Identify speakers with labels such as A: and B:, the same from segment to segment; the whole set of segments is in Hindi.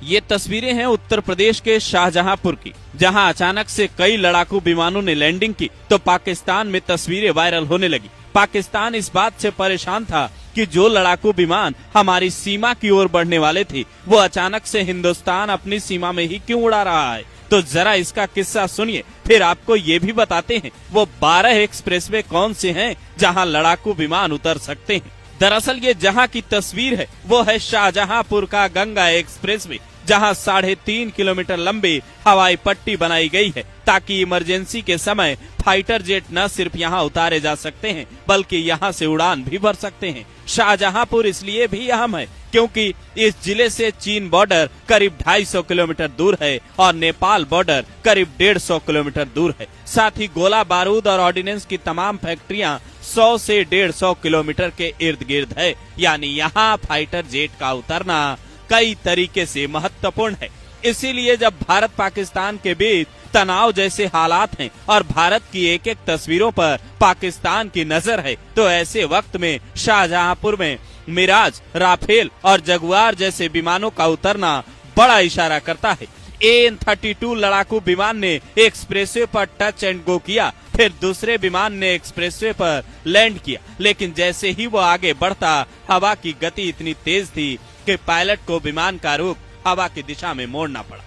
A: ये तस्वीरें हैं उत्तर प्रदेश के शाहजहांपुर की, जहां अचानक से कई लड़ाकू विमानों ने लैंडिंग की तो पाकिस्तान में तस्वीरें वायरल होने लगी। पाकिस्तान इस बात से परेशान था कि जो लड़ाकू विमान हमारी सीमा की ओर बढ़ने वाले थे वो अचानक से हिंदुस्तान अपनी सीमा में ही क्यों उड़ा रहा है। तो जरा इसका किस्सा सुनिए, फिर आपको ये भी बताते हैं वो 12 एक्सप्रेसवे कौन से हैं जहां लड़ाकू विमान उतर सकते हैं। दरअसल ये जहां की तस्वीर है वो है शाहजहांपुर का गंगा एक्सप्रेसवे, जहां 3.5 किलोमीटर लंबी हवाई पट्टी बनाई गई है ताकि इमरजेंसी के समय फाइटर जेट न सिर्फ यहां उतारे जा सकते हैं बल्कि यहां से उड़ान भी भर सकते हैं। शाहजहांपुर इसलिए भी अहम है क्योंकि इस जिले से चीन बॉर्डर करीब 250 किलोमीटर दूर है और नेपाल बॉर्डर करीब 150 किलोमीटर दूर है। साथ ही गोला बारूद और ऑर्डिनेंस की तमाम फैक्ट्रियां 100 से 150 किलोमीटर के इर्द गिर्द है, यानी यहाँ फाइटर जेट का उतरना कई तरीके से महत्वपूर्ण है। इसीलिए जब भारत पाकिस्तान के बीच तनाव जैसे हालात हैं और भारत की एक एक तस्वीरों पर पाकिस्तान की नजर है, तो ऐसे वक्त में शाहजहांपुर में मिराज, राफेल और जगुआर जैसे विमानों का उतरना बड़ा इशारा करता है। AN-32 लड़ाकू विमान ने एक्सप्रेसवे पर टच एंड गो किया, फिर दूसरे विमान ने एक्सप्रेसवे पर लैंड किया, लेकिन जैसे ही वो आगे बढ़ता हवा की गति इतनी तेज थी कि पायलट को विमान का रुख हवा की दिशा में मोड़ना पड़ा।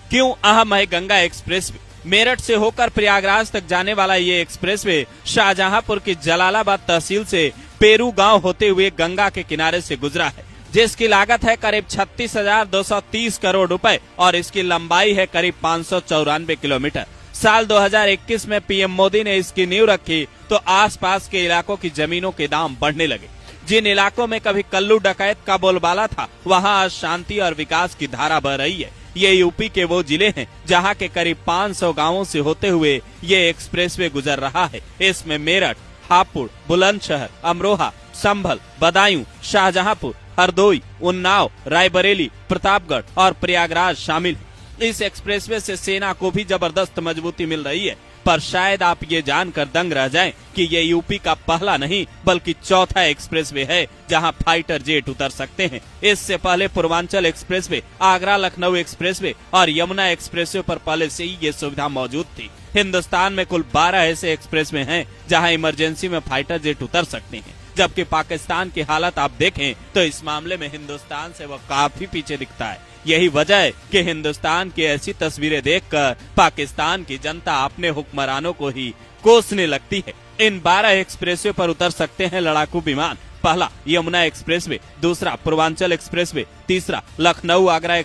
A: क्यों अहम है गंगा एक्सप्रेसवे? मेरठ से होकर प्रयागराज तक जाने वाला ये एक्सप्रेसवे शाहजहांपुर की जलालाबाद तहसील से पेरू गांव होते हुए गंगा के किनारे से गुजरा है, जिसकी लागत है करीब 36,230 करोड़ रुपए और इसकी लंबाई है करीब 594 किलोमीटर। साल 2021 में पीएम मोदी ने इसकी नींव रखी तो आसपास के इलाकों की जमीनों के दाम बढ़ने लगे। जिन इलाकों में कभी कल्लू डकैत का बोलबाला था वहां आज शांति और विकास की धारा बह रही है। ये यूपी के वो जिले हैं जहां के करीब 500 गांवों से होते हुए ये एक्सप्रेसवे गुजर रहा है। इसमें मेरठ, हापुड़, बुलंदशहर, अमरोहा, संभल, बदायूं, शाहजहांपुर, हरदोई, उन्नाव, रायबरेली, प्रतापगढ़ और प्रयागराज शामिल है। इस एक्सप्रेसवे से सेना को भी जबरदस्त मजबूती मिल रही है, पर शायद आप ये जानकर दंग रह जाएं कि ये यूपी का पहला नहीं बल्कि चौथा एक्सप्रेसवे है जहां फाइटर जेट उतर सकते हैं। इससे पहले पूर्वांचल एक्सप्रेसवे, आगरा लखनऊ एक्सप्रेसवे और यमुना एक्सप्रेसवे पर पहले से ही ये सुविधा मौजूद थी। हिंदुस्तान में कुल 12 ऐसे एक्सप्रेसवे हैं जहां इमरजेंसी में फाइटर जेट उतर सकते हैं, जबकि पाकिस्तान की हालत आप देखें तो इस मामले में हिंदुस्तान से वह काफी पीछे दिखता है। यही वजह है कि हिंदुस्तान की ऐसी तस्वीरें देखकर पाकिस्तान की जनता अपने हुक्मरानों को ही कोसने लगती है। इन 12 एक्सप्रेसवे पर उतर सकते हैं लड़ाकू विमान। पहला यमुना एक्सप्रेसवे, दूसरा पूर्वांचल एक्सप्रेसवे, तीसरा लखनऊ आगरा